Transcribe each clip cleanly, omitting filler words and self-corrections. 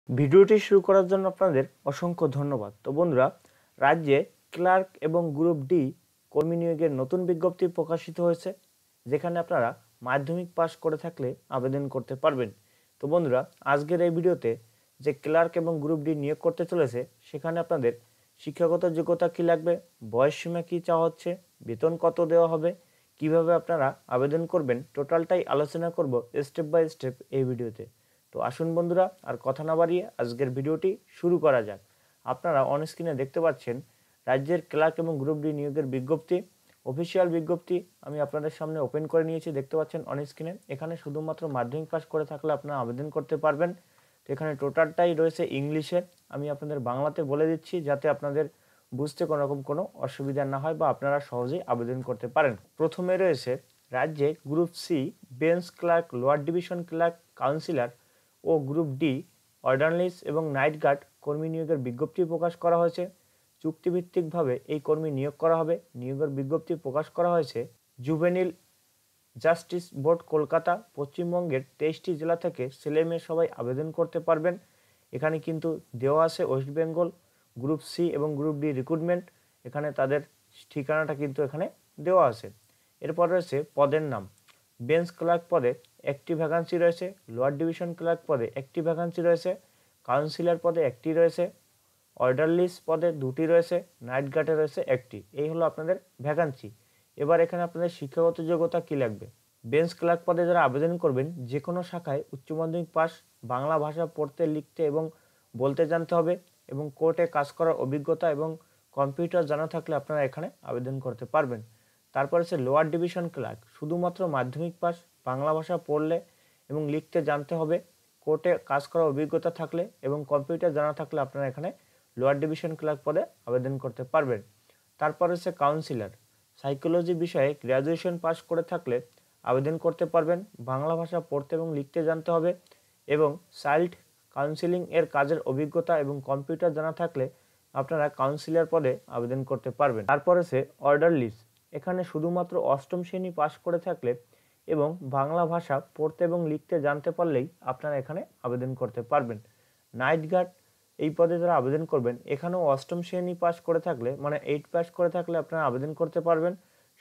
ভিডিওটি শুরু করার জন্য আপনাদের অসংখ্য ধন্যবাদ। তো বন্ধুরা, রাজ্যে ক্লার্ক এবং গ্রুপ ডি কর্মী নিয়োগের নতুন বিজ্ঞপ্তি প্রকাশিত হয়েছে, যেখানে আপনারা মাধ্যমিক পাস করে থাকলে আবেদন করতে পারবেন। তো বন্ধুরা, আজকের এই ভিডিওতে যে ক্লার্ক এবং গ্রুপ ডি নিয়োগ করতে চলেছে, সেখানে আপনাদের শিক্ষাগত যোগ্যতা কী লাগবে, বয়সসীমা কী চাওয়া হচ্ছে, বেতন কত দেওয়া হবে, কিভাবে আপনারা আবেদন করবেন, টোটালটাই আলোচনা করব স্টেপ বাই স্টেপ এই ভিডিওতে। তো আসুন বন্ধুরা, আর কথা না বাড়িয়ে আজকের ভিডিওটি শুরু করা যাক। আপনারা অন স্ক্রিনে দেখতে পাচ্ছেন রাজ্যের ক্লার্ক এবং গ্রুপ ডি নিয়োগের বিজ্ঞপ্তি, অফিসিয়াল বিজ্ঞপ্তি আমি আপনাদের সামনে ওপেন করে নিয়েছি, দেখতে পাচ্ছেন অন স্ক্রিনে। এখানে শুধুমাত্র মাধ্যমিক পাস করে থাকলে আপনারা আবেদন করতে পারবেন। তো এখানে টোটালটাই রয়েছে ইংলিশে, আমি আপনাদের বাংলাতে বলে দিচ্ছি যাতে আপনাদের বুঝতে কোনো রকম কোনো অসুবিধা না হয় বা আপনারা সহজেই আবেদন করতে পারেন। প্রথমে রয়েছে রাজ্যে group C bench clerk, lower division clerk, councillor ও গ্রুপ ডি অর্ডারলিস এবং নাইট গার্ড কর্মী নিয়োগের বিজ্ঞপ্তি প্রকাশ করা হয়েছে। চুক্তিভিত্তিকভাবে এই কর্মী নিয়োগ করা হবে। নিয়োগের বিজ্ঞপ্তি প্রকাশ করা হয়েছে জুভেনিল জাস্টিস বোর্ড, কলকাতা। পশ্চিমবঙ্গের 23টি জেলা থেকে ছেলে মেয়ে সবাই আবেদন করতে পারবেন। এখানে কিন্তু দেওয়া আছে ওয়েস্ট বেঙ্গল গ্রুপ সি এবং গ্রুপ ডি রিক্রুটমেন্ট, এখানে তাদের ঠিকানাটা কিন্তু এখানে দেওয়া আছে। এরপর রয়েছে পদের নাম। বেঞ্চ ক্লার্ক পদে একটি ভ্যাকান্সি রয়েছে, লোয়ার ডিভিশন ক্লার্ক পদে একটি ভ্যাকান্সি রয়েছে, কাউন্সিলর পদে একটি রয়েছে, অর্ডারলিস পদে দুটি রয়েছে, নাইট গার্ডে রয়েছে একটি। এই হলো আপনাদের ভ্যাকান্সি। এবার এখানে আপনাদের শিক্ষাগত যোগ্যতা কী লাগবে। বেঞ্চ ক্লার্ক পদে যারা আবেদন করবেন, যে কোনো শাখায় উচ্চ মাধ্যমিক পাস, বাংলা ভাষা পড়তে লিখতে এবং বলতে জানতে হবে এবং কোর্টে কাজ করার অভিজ্ঞতা এবং কম্পিউটার জানা থাকলে আপনারা এখানে আবেদন করতে পারবেন। তারপর হচ্ছে লোয়ার ডিভিশন ক্লার্ক, শুধুমাত্র মাধ্যমিক পাস, বাংলা ভাষা পড়লে এবং লিখতে জানতে হবে, কোর্টে কাজ করার অভিজ্ঞতা থাকলে এবং কম্পিউটার জানা থাকলে আপনারা এখানে লোয়ার ডিভিশন ক্লার্ক পদে আবেদন করতে পারবেন। তারপর হচ্ছে কাউন্সিলর, সাইকোলজি বিষয়ে গ্র্যাজুয়েশন পাস করে থাকলে আবেদন করতে পারবেন। বাংলা ভাষা পড়তে এবং লিখতে জানতে হবে এবং চাইল্ড কাউন্সিলিং এর কাজের অভিজ্ঞতা এবং কম্পিউটার জানা থাকলে আপনারা কাউন্সিলর পদে আবেদন করতে পারবেন। তারপর হচ্ছে অর্ডারলিস, এখানে শুধুমাত্র অষ্টম শ্রেণী পাস করে থাকলে এবং বাংলা ভাষা পড়তে এবং লিখতে জানতে পারলেই আপনারা এখানে আবেদন করতে পারবেন। নাইট গার্ড, এই পদে যারা আবেদন করবেন, এখানেও অষ্টম শ্রেণী পাস করে থাকলে মানে 8 পাস করে থাকলে আপনারা আবেদন করতে পারবেন।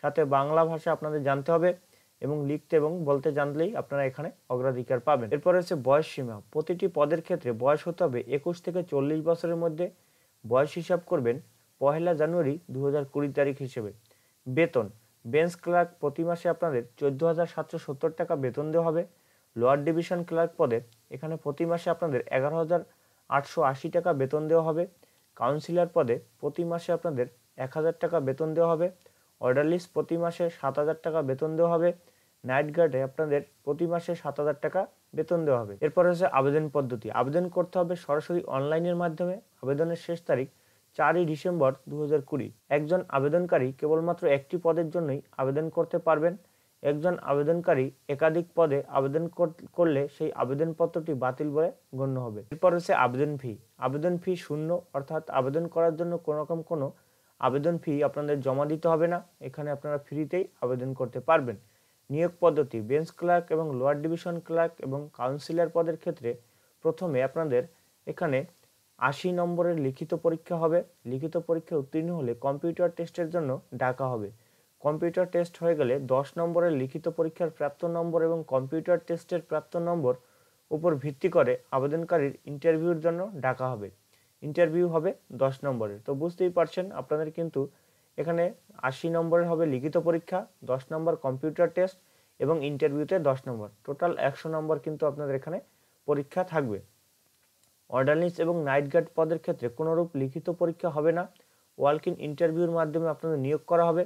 সাথে বাংলা ভাষা আপনাদের জানতে হবে এবং লিখতে এবং বলতে জানলেই আপনারা এখানে অগ্রাধিকার পাবেন। এরপর হচ্ছে বয়স সীমা। প্রতিটি পদের ক্ষেত্রে বয়স হতে হবে 21 থেকে 40 বছরের মধ্যে। বয়স হিসাব করবেন 1 জানুয়ারি 2020 তারিখ হিসেবে। বেতন, বেঞ্চ ক্লার্ক প্রতি মাসে আপনাদের 14,770 টাকা বেতন দেওয়া হবে। লোয়ার ডিভিশন ক্লার্ক পদে এখানে প্রতি মাসে আপনাদের 11,880 টাকা বেতন দেওয়া হবে। কাউন্সিলর পদে প্রতি মাসে আপনাদের 1,000 টাকা বেতন দেওয়া হবে। অর্ডারলিস প্রতি মাসে 7,000 টাকা বেতন দেওয়া হবে। নাইট গার্ডে আপনাদের প্রতি মাসে 7,000 টাকা বেতন দেওয়া হবে। এরপর হচ্ছে আবেদন পদ্ধতি। আবেদন করতে হবে সরাসরি অনলাইনের মাধ্যমে। আবেদনের শেষ তারিখ 4ই ডিসেম্বর 2020। একজন আবেদনকারী কেবলমাত্র একটি পদের জন্যই আবেদন করতে পারবেন। একজন আবেদনকারী একাধিক পদে আবেদন করলে সেই আবেদনপত্রটি বাতিল বলে গণ্য হবে। এরপর হচ্ছে আবেদন ফি। আবেদন ফি শূন্য, অর্থাৎ আবেদন করার জন্য কোনো রকম কোনো আবেদন ফি আপনাদের জমা দিতে হবে না, এখানে আপনারা ফ্রিতেই আবেদন করতে পারবেন। নিয়োগ পদ্ধতি, বেঞ্চ ক্লার্ক এবং লোয়ার ডিভিশন ক্লার্ক এবং কাউন্সিলর পদের ক্ষেত্রে প্রথমে আপনাদের এখানে 80 নম্বরের লিখিত পরীক্ষা হবে। লিখিত পরীক্ষায় উত্তীর্ণ হলে কম্পিউটার টেস্টের জন্য ডাকা হবে। কম্পিউটার টেস্ট হয়ে গেলে 10 নম্বরের লিখিত পরীক্ষার প্রাপ্ত নম্বর এবং কম্পিউটার টেস্টের প্রাপ্ত নম্বর উপর ভিত্তি করে আবেদনকারীর ইন্টারভিউর জন্য ডাকা হবে। ইন্টারভিউ হবে 10 নম্বরের। তো বুঝতেই পারছেন আপনাদের কিন্তু এখানে 80 নম্বরের হবে লিখিত পরীক্ষা, 10 নম্বর কম্পিউটার টেস্ট এবং ইন্টারভিউতে 10 নম্বর, টোটাল 100 নম্বর কিন্তু আপনাদের এখানে পরীক্ষা থাকবে। অর্ডারলিস এবং নাইট গার্ড পদের ক্ষেত্রে কোনোরূপ লিখিত পরীক্ষা হবে না, ওয়াক ইন ইন্টারভিউর মাধ্যমে আপনাদের নিয়োগ করা হবে।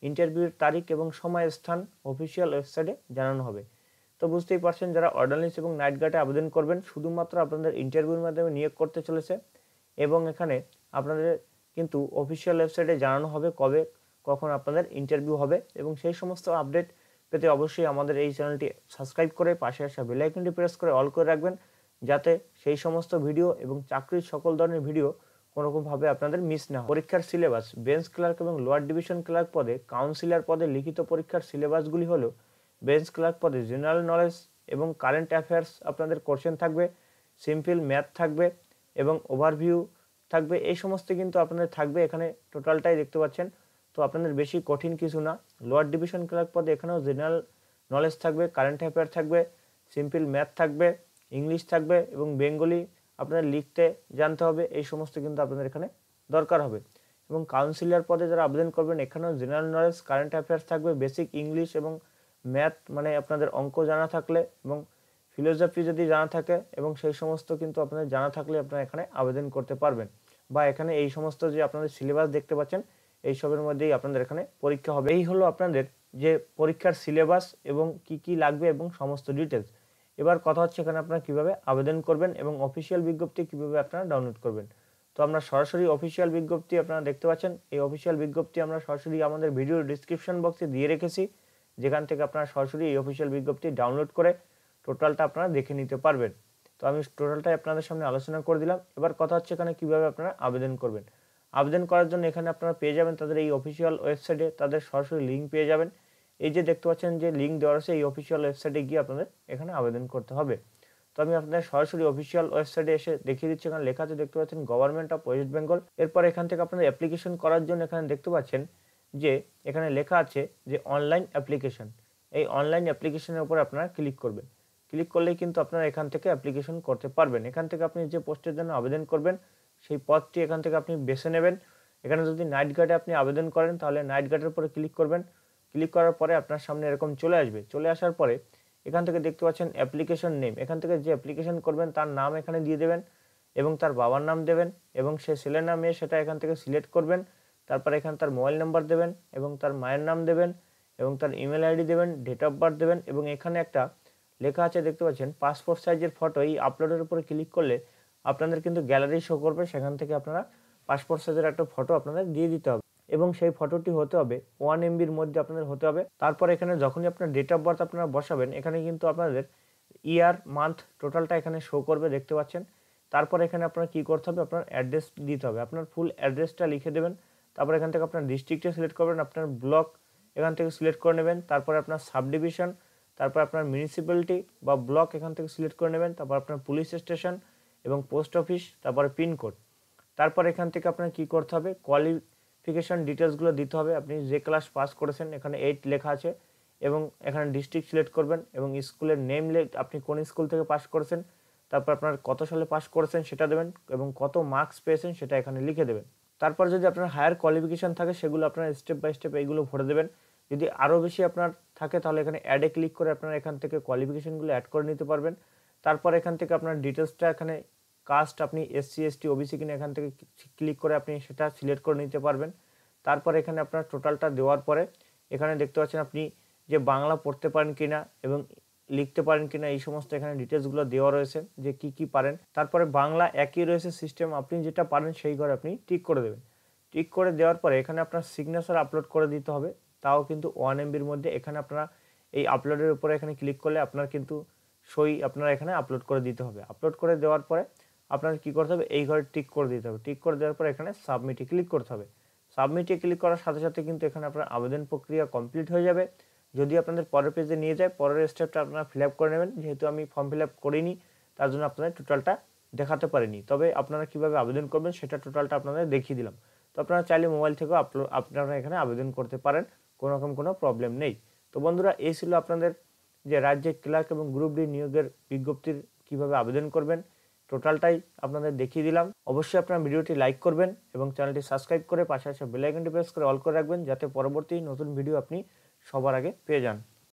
ইন্টারভিউর তারিখ এবং সময় স্থান অফিসিয়াল ওয়েবসাইটে জানানো হবে। তো বুঝতেই পারছেন যারা অর্ডারলিস এবং নাইট গার্ডে আবেদন করবেন, শুধুমাত্র আপনাদের ইন্টারভিউর মাধ্যমে নিয়োগ করতে চলেছে এবং এখানে আপনাদের কিন্তু অফিসিয়াল ওয়েবসাইটে জানানো হবে কবে কখন আপনাদের ইন্টারভিউ হবে এবং সেই সমস্ত আপডেট পেতে অবশ্যই আমাদের এই চ্যানেলটি সাবস্ক্রাইব করে পাশে আসা বেল আইকনটি প্রেস করে অল করে রাখবেন, যাতে সেই সমস্ত ভিডিও এবং চাকরির সকল ধরনের ভিডিও কোনোরকমভাবে আপনাদের মিস না হয়। পরীক্ষার সিলেবাস, বেঞ্চ ক্লার্ক এবং লোয়ার ডিভিশন ক্লার্ক পদে, কাউন্সিলর পদে লিখিত পরীক্ষার সিলেবাসগুলি হলো বেঞ্চ ক্লার্ক পদে জেনারেল নলেজ এবং কারেন্ট অ্যাফেয়ার্স আপনাদের কোশ্চেন থাকবে। সিম্পল ম্যাথ থাকবে এবং ওভারভিউ থাকবে। এই সমস্ত কিন্তু আপনাদের থাকবে, এখানে টোটালটাই দেখতে পাচ্ছেন। তো আপনাদের বেশি কঠিন কিছু না। লোয়ার ডিভিশন ক্লার্ক পদে এখানেও জেনারেল নলেজ থাকবে, কারেন্ট অ্যাফেয়ার থাকবে, সিম্পল ম্যাথ থাকবে, ইংলিশ থাকবে এবং বেঙ্গলি আপনাদের লিখতে জানতে হবে। এই সমস্ত কিন্তু আপনাদের এখানে দরকার হবে। এবং কাউন্সিলর পদে যারা আবেদন করবেন এখানেও জেনারেল নলেজ, কারেন্ট অ্যাফেয়ার্স থাকবে, বেসিক ইংলিশ এবং ম্যাথ মানে আপনাদের অঙ্ক জানা থাকলে এবং ফিলোসফি যদি জানা থাকে এবং সেই সমস্ত কিন্তু আপনাদের জানা থাকলে আপনারা এখানে আবেদন করতে পারবেন। বা এখানে এই সমস্ত যে আপনাদের সিলেবাস দেখতে পাচ্ছেন এইসবের মধ্যেই আপনাদের এখানে পরীক্ষা হবে। এই হলো আপনাদের যে পরীক্ষার সিলেবাস এবং কি লাগবে এবং সমস্ত ডিটেলস। এবার কথা হচ্ছে এখানে আপনারা কিভাবে আবেদন করবেন এবং অফিসিয়াল বিজ্ঞপ্তি কিভাবে আপনারা ডাউনলোড করবেন। তো আমরা সরাসরি অফিসিয়াল বিজ্ঞপ্তি আপনারা দেখতে পাচ্ছেন, এই অফিসিয়াল বিজ্ঞপ্তি আমরা সরাসরি আমাদের ভিডিওর ডিসক্রিপশন বক্সে দিয়ে রেখেছি, যেখান থেকে আপনারা সরাসরি এই অফিসিয়াল বিজ্ঞপ্তি ডাউনলোড করে টোটালটা আপনারা দেখে নিতে পারবেন। তো আমি টোটালটাই আপনাদের সামনে আলোচনা করে দিলাম। এবার কথা হচ্ছে এখানে কিভাবে আপনারা আবেদন করবেন। আবেদন করার জন্য এখানে আপনারা পেয়ে যাবেন তাদের এই অফিসিয়াল ওয়েবসাইটে তাদের সরাসরি লিঙ্ক পেয়ে যাবেন। এই যে দেখতে পাচ্ছেন যে লিঙ্ক দেওয়া আছে, এই অফিসিয়াল ওয়েবসাইটে গিয়ে আপনাদের এখানে আবেদন করতে হবে। তো আমি আপনাদের সরাসরি অফিসিয়াল ওয়েবসাইটে এসে দেখিয়ে দিচ্ছি। এখানে লেখা আছে দেখতে পাচ্ছেন গভর্নমেন্ট অফ ওয়েস্ট বেঙ্গল। এরপর এখান থেকে আপনাদের অ্যাপ্লিকেশন করার জন্য এখানে দেখতে পাচ্ছেন যে এখানে লেখা আছে যে অনলাইন অ্যাপ্লিকেশন। এই অনলাইন অ্যাপ্লিকেশনের উপর আপনারা ক্লিক করবেন। ক্লিক করলেই কিন্তু আপনারা এখান থেকে অ্যাপ্লিকেশন করতে পারবেন। এখান থেকে আপনি যে পোস্টের জন্য আবেদন করবেন সেই পদটি এখান থেকে আপনি বেছে নেবেন। এখানে যদি নাইট গার্ডে আপনি আবেদন করেন তাহলে নাইট গার্ডের উপরে ক্লিক করবেন। ক্লিক করার পরে আপনার সামনে এরকম চলে আসবে। চলে আসার পরে এখান থেকে দেখতে পাচ্ছেন অ্যাপ্লিকেশন নেম। এখান থেকে যে অ্যাপ্লিকেশন করবেন তার নাম এখানে দিয়ে দেবেন এবং তার বাবার নাম দেবেন এবং সে ছেলে না মেয়ে সেটা এখান থেকে সিলেক্ট করবেন। তারপর এখানে তার মোবাইল নাম্বার দেবেন এবং তার মায়ের নাম দেবেন এবং তার ইমেল আইডি দেবেন, ডেট অফ বার্থ দেবেন এবং এখানে একটা লেখা আছে দেখতে পাচ্ছেন পাসপোর্ট সাইজের ফটো। এই আপলোডের উপরে ক্লিক করলে আপনাদের কিন্তু গ্যালারি শো করবে, সেখান থেকে আপনারা পাসপোর্ট সাইজের একটা ফটো আপনাদের দিয়ে দিতে হবে এবং সেই ফটোটি হতে হবে 1 MBর মধ্যে আপনাদের হতে হবে। তারপর এখানে যখনই আপনার ডেট অফ বার্থ আপনারা বসাবেন এখানে কিন্তু আপনাদের ইয়ার মান্থ টোটালটা এখানে শো করবে দেখতে পাচ্ছেন। তারপর এখানে আপনার কি করতে হবে, আপনার অ্যাড্রেস দিতে হবে, আপনার ফুল অ্যাড্রেসটা লিখে দেবেন। তারপর এখান থেকে আপনার ডিস্ট্রিক্টে সিলেক্ট করবেন, আপনার ব্লক এখান থেকে সিলেক্ট করে নেবেন, তারপর আপনার সাব ডিভিশন, তারপর আপনার মিউনিসিপ্যালিটি বা ব্লক এখান থেকে সিলেক্ট করে নেবেন, তারপর আপনার পুলিশ স্টেশন এবং পোস্ট অফিস, তারপরে পিনকোড। তারপর এখান থেকে আপনার কি করতে হবে, কোয়ালিফিকেশন ডিটেলসগুলো দিতে হবে। আপনি যে ক্লাস পাস করেছেন এখানে 8 লেখা আছে এবং এখানে ডিস্ট্রিক্ট সিলেক্ট করবেন এবং স্কুলের নেম আপনি কোন স্কুল থেকে পাস করেছেন, তারপর আপনার কত সালে পাস করেছেন সেটা দেবেন এবং কত মার্কস পেয়েছেন সেটা এখানে লিখে দেবেন। তারপর যদি আপনার হায়ার কোয়ালিফিকেশন থাকে সেগুলো আপনার স্টেপ বাই স্টেপ এইগুলো ভরে দেবেন। যদি আরও বেশি আপনার থাকে তাহলে এখানে অ্যাডে ক্লিক করে আপনারা এখান থেকে কোয়ালিফিকেশনগুলো অ্যাড করে নিতে পারবেন। তারপর এখান থেকে আপনার ডিটেলসটা এখানে কাস্ট আপনি SC ST OBC কিনা এখান থেকে ক্লিক করে আপনি সেটা সিলেক্ট করে নিতে পারবেন। তারপর এখানে আপনার টোটালটা দেওয়ার পরে এখানে দেখতে পাচ্ছেন আপনি যে বাংলা পড়তে পারেন কিনা এবং লিখতে পারেন কিনা এই সমস্ত এখানে ডিটেলসগুলো দেওয়া রয়েছে যে কি পারেন। তারপরে বাংলা একই রয়েছে সিস্টেম, আপনি যেটা পারেন সেই ঘরে আপনি টিক করে দেবেন। টিক করে দেওয়ার পরে এখানে আপনার সিগনেচার আপলোড করে দিতে হবে, তাও কিন্তু 1 MBর মধ্যে। এখানে আপনারা এই আপলোডের উপরে এখানে ক্লিক করলে আপনার কিন্তু সই আপনারা এখানে আপলোড করে দিতে হবে। আপলোড করে দেওয়ার পরে আপনার কি করতে হবে, এই ঘরে টিক করে দিতে হবে। টিক করে দেওয়ার পরে এখানে সাবমিটে ক্লিক করতে হবে। সাবমিটে ক্লিক করার সাথে সাথে কিন্তু এখানে আপনার আবেদন প্রক্রিয়া কমপ্লিট হয়ে যাবে। যদি আপনাদের পরের পেজে নিয়ে যায় পরের স্টেপটা আপনারা ফিল আপ করে নেবেন। যেহেতু আমি ফর্ম ফিল আপ করিনি তার জন্য আপনাদের টোটালটা দেখাতে পারিনি, তবে আপনারা কিভাবে আবেদন করবেন সেটা টোটালটা আপনাদের দেখিয়ে দিলাম। তো আপনারা চাইলে মোবাইল থেকেও আপনারা এখানে আবেদন করতে পারেন, কোনো রকম কোনো প্রবলেম নেই। তো বন্ধুরা এই ছিল আপনাদের যে রাজ্যের ক্লার্ক এবং গ্রুপ ডি নিয়োগের বিজ্ঞপ্তির কিভাবে আবেদন করবেন টোটালটাই আপনাদের দেখিয়ে দিলাম। অবশ্যই আপনারা ভিডিওটি লাইক করবেন এবং চ্যানেলটি সাবস্ক্রাইব করে পাশে আসা বেল আইকনটি প্রেস করে অল করে রাখবেন, যাতে পরবর্তী নতুন ভিডিও আপনি সবার আগে পেয়ে যান।